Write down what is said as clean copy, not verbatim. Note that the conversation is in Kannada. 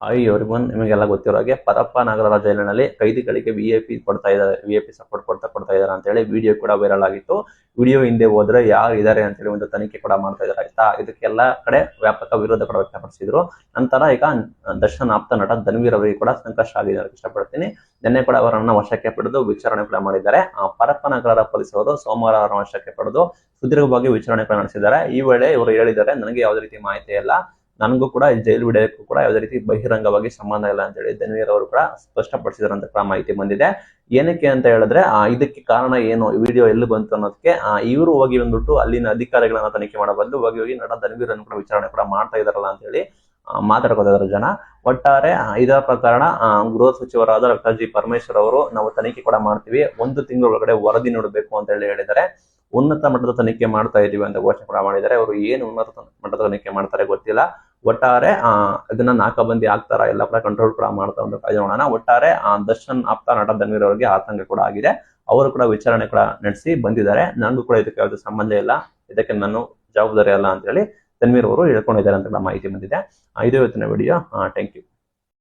ಹಾಯ್ ಎವ್ರಿವನ್, ನಿಮಗೆಲ್ಲ ಗೊತ್ತಿರೋ ಹಾಗೆ ಪರಪ್ಪ ನಗರದ ಜೈಲಿನಲ್ಲಿ ಕೈದಿಗಳಿಗೆ ವಿಐಪಿ ಕೊಡ್ತಾ ಇದ್ದಾರೆ, ವಿಐಪಿ ಸಪೋರ್ಟ್ ಕೊಡ್ತಾ ಇದ್ದಾರೆ ಅಂತ ಹೇಳಿ ವಿಡಿಯೋ ಕೂಡ ವೈರಲ್ ಆಗಿತ್ತು. ವಿಡಿಯೋ ಹಿಂದೆ ಹೋದ್ರೆ ಯಾರು ಇದ್ದಾರೆ ಅಂತ ಹೇಳಿ ಒಂದು ತನಿಖೆ ಕೂಡ ಮಾಡ್ತಾ ಇದ್ದಾರೆ ಆಯ್ತಾ. ಇದಕ್ಕೆಲ್ಲ ಕಡೆ ವ್ಯಾಪಕ ವಿರೋಧ ಕೂಡ ವ್ಯಕ್ತಪಡಿಸಿದ್ರು. ನಂತರ ಈಗ ದರ್ಶನ್ ಆಪ್ತ ನಟ ಧನ್ವೀರ್ ಅವರಿಗೆ ಕೂಡ ಸಂಕಷ್ಟ ಆಗಿದೆ ಅಂತ ಇಷ್ಟಪಡ್ತೀನಿ. ನಿನ್ನೆ ಕೂಡ ಅವರನ್ನ ವಶಕ್ಕೆ ಪಡೆದು ವಿಚಾರಣೆ ಕೂಡ ಮಾಡಿದ್ದಾರೆ. ಪರಪ್ಪ ನಗರದ ಪೊಲೀಸರು ಸೋಮವಾರ ಅವರನ್ನು ವಶಕ್ಕೆ ಪಡೆದು ಸುದೀರ್ಘವಾಗಿ ವಿಚಾರಣೆ ಕೂಡ ನಡೆಸಿದ್ದಾರೆ. ಈ ವೇಳೆ ಇವರು ಹೇಳಿದ್ದಾರೆ, ನನಗೆ ಯಾವುದೇ ರೀತಿ ಮಾಹಿತಿ ಇಲ್ಲ, ನನಗೂ ಕೂಡ ಜೈಲು ವಿಡಿಯೋಕ್ಕೂ ಕೂಡ ಯಾವುದೇ ರೀತಿ ಬಹಿರಂಗವಾಗಿ ಸಂಬಂಧ ಇಲ್ಲ ಅಂತ ಹೇಳಿ ಧನ್ವೀರ್ ಅವರು ಕೂಡ ಸ್ಪಷ್ಟಪಡಿಸಿದ್ರು ಅಂತ ಕೂಡ ಮಾಹಿತಿ ಬಂದಿದೆ. ಏನಕ್ಕೆ ಅಂತ ಹೇಳಿದ್ರೆ ಇದಕ್ಕೆ ಕಾರಣ ಏನು, ವಿಡಿಯೋ ಎಲ್ಲಿ ಬಂತು ಅನ್ನೋದಕ್ಕೆ ಇವರು ಹೋಗಿ ಬಂದ್ಬಿಟ್ಟು ಅಲ್ಲಿನ ಅಧಿಕಾರಿಗಳನ್ನ ತನಿಖೆ ಮಾಡೋ ಬದಲು ಹೋಗಿ ನಟ ಧನ್ವೀರ್ ಅನ್ನು ಕೂಡ ವಿಚಾರಣೆ ಕೂಡ ಮಾಡ್ತಾ ಇದಾರಲ್ಲ ಅಂತ ಹೇಳಿ ಮಾತಾಡ್ಕೋತಿದ್ದಾರೆ ಜನ. ಒಟ್ಟಾರೆ ಇದರ ಪ್ರಕರಣ ಗೃಹ ಸಚಿವರಾದ ಡಾಕ್ಟರ್ ಜಿ ಪರಮೇಶ್ವರ್ ಅವರು ನಾವು ತನಿಖೆ ಕೂಡ ಮಾಡ್ತೀವಿ, 1 ತಿಂಗಳ ಒಳಗಡೆ ವರದಿ ನೋಡಬೇಕು ಅಂತ ಹೇಳಿದ್ದಾರೆ. ಉನ್ನತ ಮಟ್ಟದ ತನಿಖೆ ಮಾಡ್ತಾ ಇದೀವಿ ಅಂತ ಘೋಷಣೆ ಕೂಡ ಮಾಡಿದ್ದಾರೆ. ಅವರು ಏನು ಉನ್ನತ ಮಟ್ಟದ ತನಿಖೆ ಮಾಡ್ತಾರೆ ಗೊತ್ತಿಲ್ಲ. ಒಟ್ಟಾರೆ ಇದನ್ನ ನಾಕಾಬಂದಿ ಆಗ್ತಾರ, ಎಲ್ಲ ಕೂಡ ಕಂಟ್ರೋಲ್ ಕೂಡ ಮಾಡ್ತಾ ಒಂದು ಕಾಯ್ದೆ ನೋಡೋಣ. ಒಟ್ಟಾರೆ ದರ್ಶನ್ ಆಪ್ತ ನಟ ಧನ್ವೀರ್ ಅವರಿಗೆ ಆತಂಕ ಕೂಡ ಆಗಿದೆ. ಅವರು ಕೂಡ ವಿಚಾರಣೆ ಕೂಡ ನಡೆಸಿ ಬಂದಿದ್ದಾರೆ. ನನಗೂ ಕೂಡ ಇದಕ್ಕೆ ಯಾವುದೇ ಸಂಬಂಧ ಇಲ್ಲ, ಇದಕ್ಕೆ ನಾನು ಜವಾಬ್ದಾರಿ ಅಲ್ಲ ಅಂತ ಹೇಳಿ ಧನ್ವೀರ್ ಅವರು ಹೇಳ್ಕೊಂಡಿದ್ದಾರೆ ಅಂತ ಮಾಹಿತಿ ಬಂದಿದೆ. ಇದು ಇವತ್ತಿನ ವಿಡಿಯೋ. Thank you.